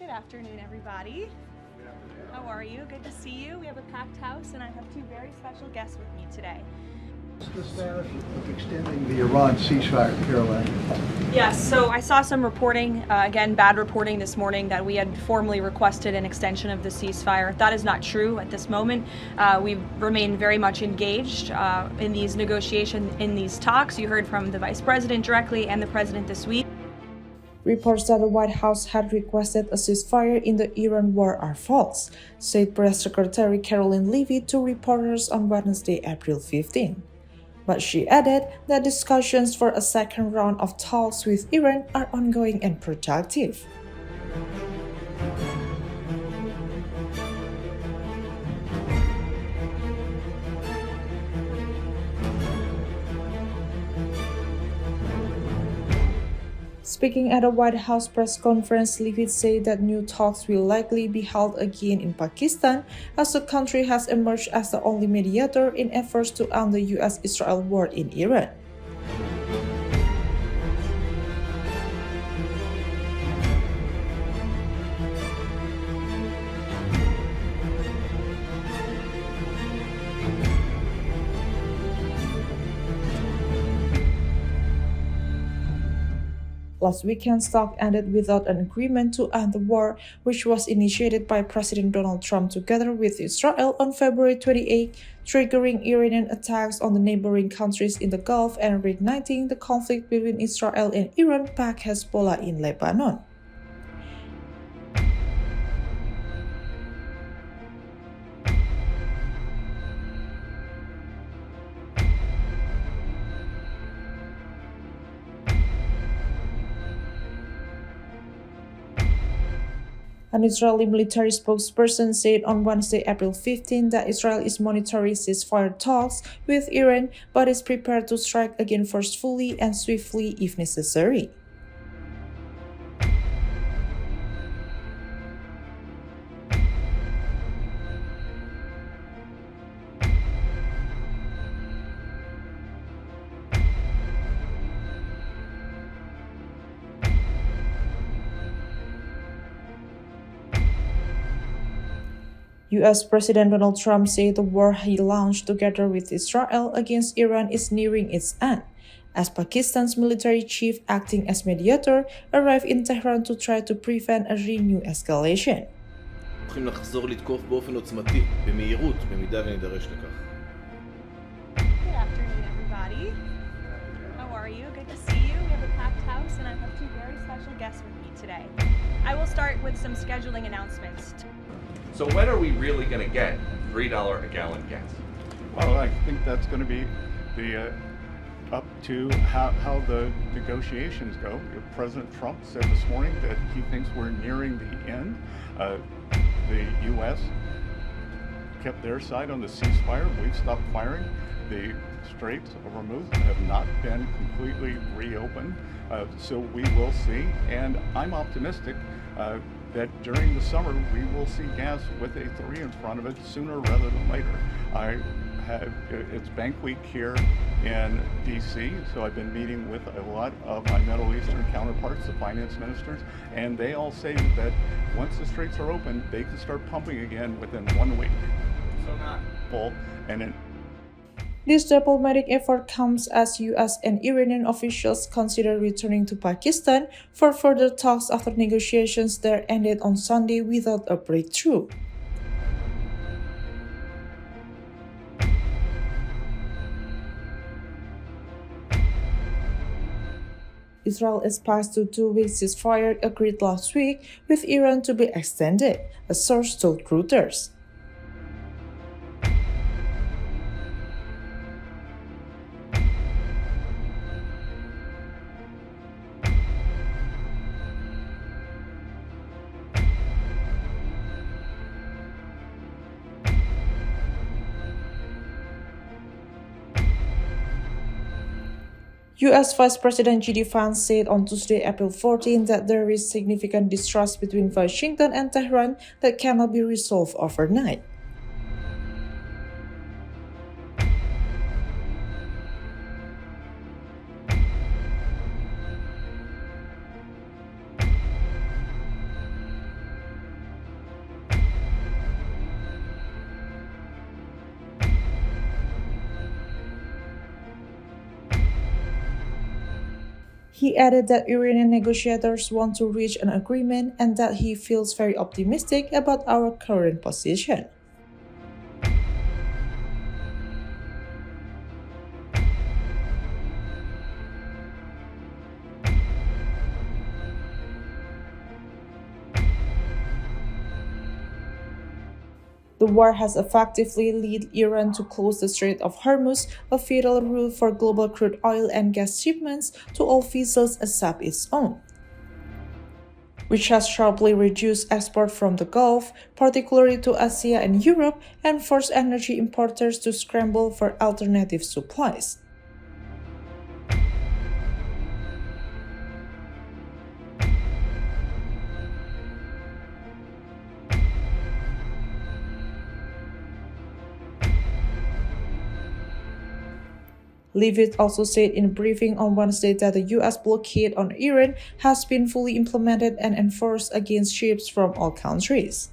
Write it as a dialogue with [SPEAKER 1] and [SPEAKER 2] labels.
[SPEAKER 1] Good afternoon, everybody. How are you? Good to see you. We have a packed house, and I have two very special guests with me today.
[SPEAKER 2] What's the status of extending the Iran ceasefire, Karoline?
[SPEAKER 1] Yes, so I saw some reporting, again, bad reporting this morning, that we had formally requested an extension of the ceasefire. That is not true at this moment. We've remained very much engaged in these negotiations, in these talks. You heard from the Vice President directly and the President this week.
[SPEAKER 3] Reports that the White House had requested a ceasefire in the Iran war are false, said Press Secretary Karoline Leavitt to reporters on Wednesday, April 15. But she added that discussions for a second round of talks with Iran are ongoing and productive. Speaking at a White House press conference, Leavitt said that new talks will likely be held again in Pakistan, as the country has emerged as the only mediator in efforts to end the US-Israel war in Iran. Last weekend's talk ended without an agreement to end the war, which was initiated by President Donald Trump together with Israel on February 28, triggering Iranian attacks on the neighboring countries in the Gulf and reigniting the conflict between Israel and Iran-backed Hezbollah in Lebanon. An Israeli military spokesperson said on Wednesday, April 15, that Israel is monitoring ceasefire talks with Iran, but is prepared to strike again forcefully and swiftly if necessary. US President Donald Trump said the war he launched together with Israel against Iran is nearing its end, as Pakistan's military chief acting as mediator arrived in Tehran to try to prevent a renewed escalation.
[SPEAKER 4] הולכים לחזור לתקוף באופן עוצמתי, במהירות, במידה ונידרש לכך.
[SPEAKER 1] Good afternoon, everybody. How are you? Good to see you. We have a packed house, and I have two very special guests with me today. I will start with some scheduling announcements.
[SPEAKER 5] So when are we really going to get $3 a gallon gas?
[SPEAKER 6] Well, I think that's going to be up to how the negotiations go. President Trump said this morning that he thinks we're nearing the end. The U.S. kept their side on the ceasefire. We've stopped firing. The Straits of Hormuz have not been completely reopened. So we will see, and I'm optimistic that during the summer we will see gas with a 3 in front of it sooner rather than later. It's Bank Week here in D.C., so I've been meeting with a lot of my Middle Eastern counterparts, the finance ministers, and they all say that once the straits are open, they can start pumping again within 1 week.
[SPEAKER 5] So not
[SPEAKER 6] full, and then
[SPEAKER 3] This diplomatic effort comes as US and Iranian officials consider returning to Pakistan for further talks after negotiations there ended on Sunday without a breakthrough. Israel is past to 2-week ceasefire agreed last week, with Iran to be extended, a source told Reuters. US Vice President J.D. Vance said on Tuesday, April 14, that there is significant distrust between Washington and Tehran that cannot be resolved overnight. He added that Iranian negotiators want to reach an agreement and that he feels very optimistic about our current position. The war has effectively led Iran to close the Strait of Hormuz, a vital route for global crude oil and gas shipments to all vessels except its own, which has sharply reduced export from the Gulf, particularly to Asia and Europe, and forced energy importers to scramble for alternative supplies. Leavitt also said in a briefing on Wednesday that the U.S. blockade on Iran has been fully implemented and enforced against ships from all countries.